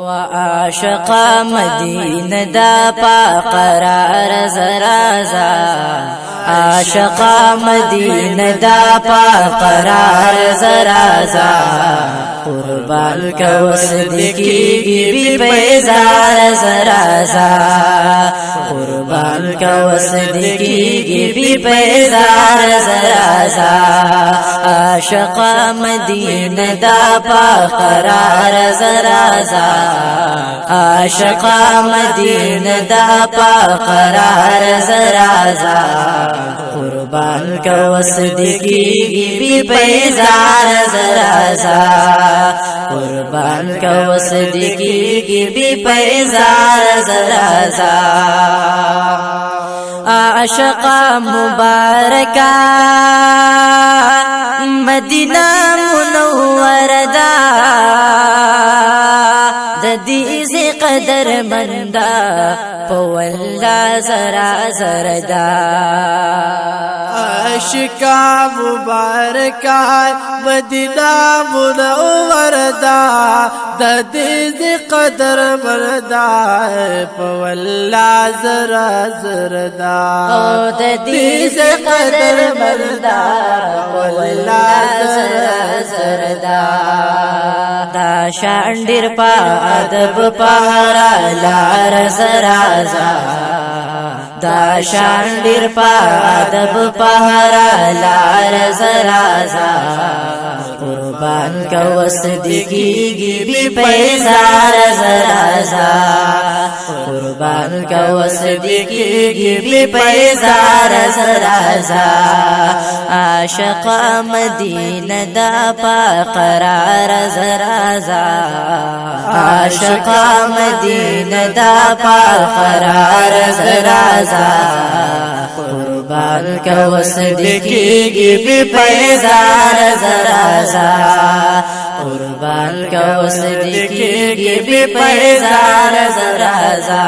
عاشقا مدینہ دا پا قرار زرازا عاشقا مدینہ دا پا قرار زرازا قربان کا وصدقی بی بیزار زرازا قربان کا وصدقی بی بیزار زرازا عاشقا مدینہ دا پا قرار زرازا عاشقا مدینہ دا پا قرار زرازا قربان کا وصدقی بی بیزار زرازا قربان کا وصدقی بی بیزار زرازا عاشقا مبارکا مدینہ منور دا ددیز قدر مندا پولا زرا زردا عاشقا مبارکا مدینہ منور دا ددیز قدر مندا پولا زرا زردا ددیز قدر مندا پولا زرا زردا دا شاندر پا ادب پارا لار زرازا دا شاندر پا ادب پارا لار زرازا قربان کا وصدقی بی بیزار زرازا قربان کا وصدقی بی بیزار زرازا عاشقا مدینہ دا پا قرار زرازا عاشقا مدینہ دا پا قرار زرازا قربان کا وصدقی بی بیزار زرازا قربان کا وصدقی بی بیزار زرازا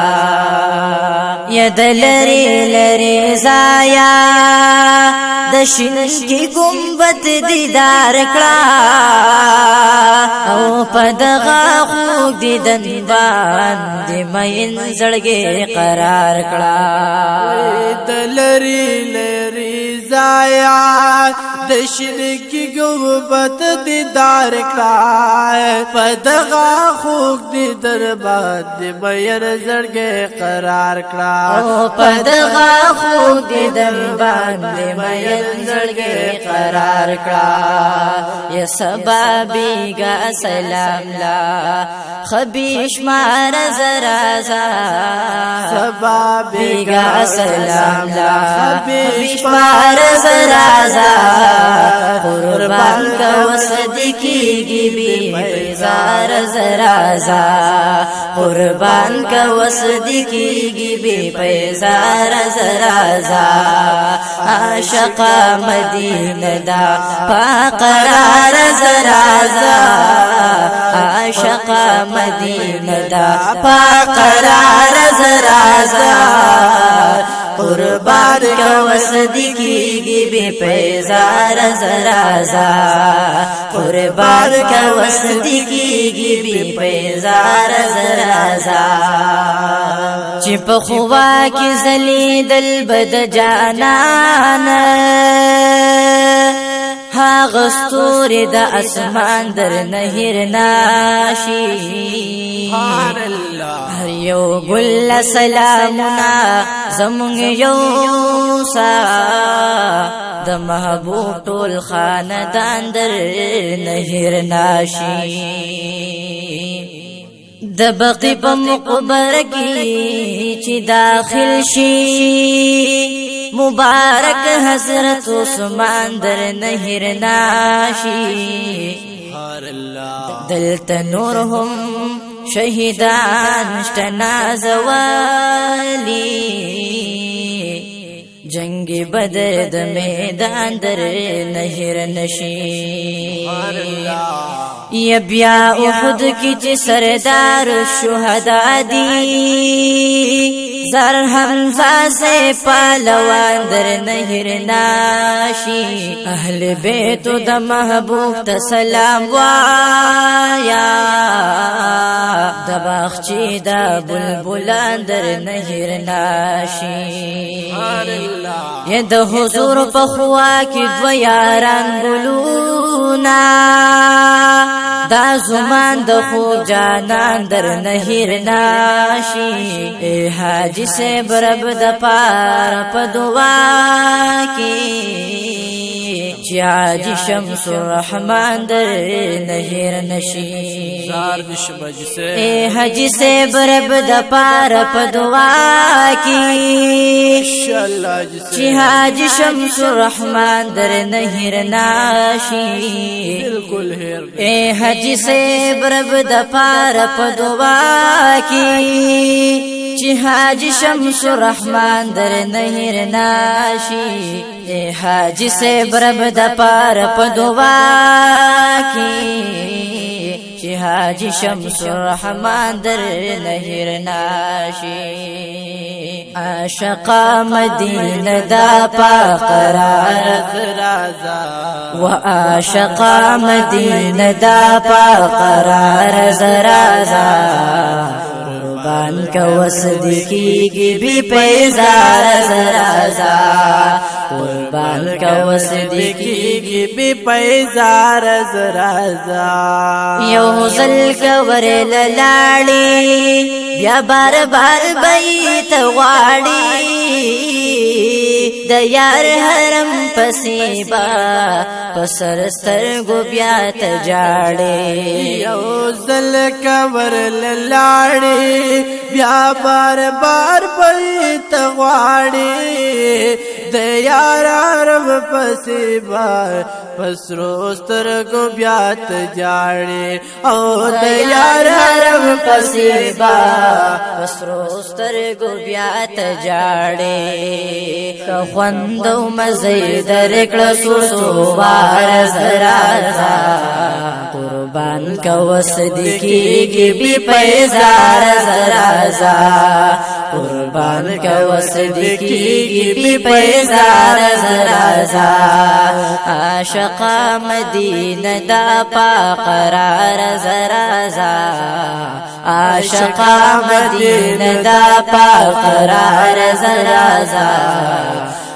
ید لری لری زایا دشن کی گنبت دیدار کړه او پدغه خو دیدن باندې مین زړګي قرار کړه دلری لری زایا دشن کی گنبت دیدار کړه پدغه خو دیدن باندې مین زړګي قرار کړه او پدغه خو دیدن باندې مین زړګي قرار کړه یا سبابی گا سلام لا خبیش مار زرازا سبابی گا سلام لا خبیش مار زرازا قربان کا وصدقی بی بیزار زرازا قربان کا وصدقی بی بیزار زرازا عاشقا مدینہ دا پا قرار زرازا عاشقا مدینہ دا پا قرار زرازا قربان کا وصدقی بی بیزار زرازا قربان کا وصدقی بی بیزار زرازا چپ خوا کی زلی دل بد جانان ها غستور دا اسمان در نهر ناشی هر یو گل سلامنا زمون یو سا د محبوب ټول خاندان در نهر ناشی د بقی په مقبره کې چې داخل شي مبارک حضرت عثمان در نهر ناشی دلت نورهم شهیدان شتنا زوالی جنگ بدر د میدان در نهر نشی یا بیا احد کی چی سردار شہداء دی زر حمزہ سے پالوان در نہر ناشی اہل بیت د محبوب تا سلام وایا د دباغچی دا بلبلان در نهر ناشی یا د حضور په خوا کې دو یاران ګلونا دا زمان د خوب جانان در نهر ناشی اے حاجی سے برب د پار په دعا کې چې حاجی شمس الرحمن در نهر نشی اے حاجی سے برب د پار په دعا کې چې حاجی شمس الرحمن در نهر ناشی اے حاجی سے برب د پار په دعا کې چې حاجی شمس الرحمن در نهر ناشی اے حاجی سے برب د پار په دعا کې چې حاجی شمس الرحمن در نهر ناشی عاشقا مدینہ دا پا قرار و عاشقا مدینہ دا پا قرار زرازا قربان کا وصدقی کی بھی پیزار زرازا قربان کا وصدقی کی بھی پیزار زرازا یو زل کور للاڑی بیا بار بار بیت غواړي د یار حرم پسیبا پسر سترګو بیا ته جاړي یو زل کور للاړي بیا بار بار بیت غواړي د یار حرم پسیبا پسرو سترګو بیا ته جاړي او د یار حرم پسیبا پسرو سترګو بیا ته جاړي که خوندو مزې درکړه سو وار زرازا قربان کا وصدقی کی بی پیزار زرازا قربان کا وصدقی کی بی پیزار زرازا عاشقا مدینہ دا پا قرار زرازا عاشقا مدینہ دا پا قرار زرازا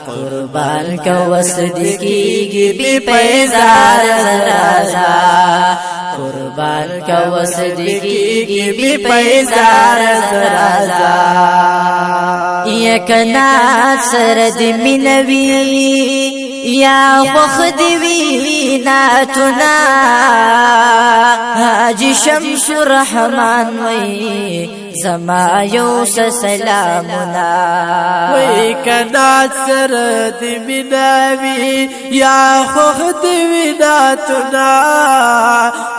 قربان کا وصدقی کی بی پیزار زرازا قربان کا وصدقی کی بی پیزار زرازا یک نات سرد منوی یا خوخ دیوی ناتنا حاجی شمس الرحمن وی زما یوس سلامنا وی کنات سرد منوی یا خوخ دیوی ناتنا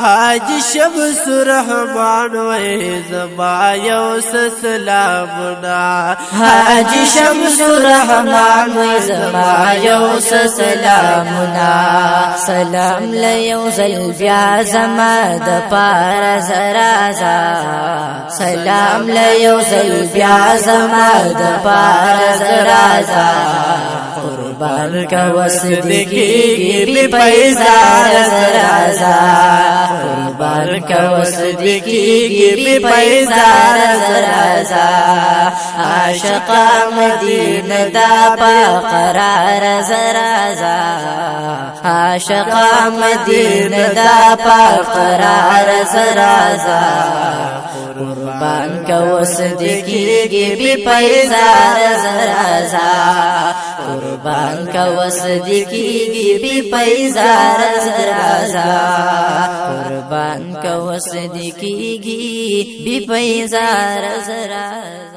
حاجی شمس الرحمن وی زما یوس سلامنا حاجی شمس الرحمن وی زما یوس سلامنا سلام لیوزل بیا زما د پار زرازا سلام لیوزل بیا زما د پار زرازا قربان کا وصدقی کی بی پیزار زرازا قربان کا وصدقی کی بی پیزار زرازا عاشقا مدینہ دا پا قرار زرازا عاشقا مدینہ دا پا قرار زرازا قربان کا وصدقی کی بی پیزار زرازا قربان کا وصدقی کی بی پیزار زرازا قربان کا وصدقی کی بی پیزار زرازا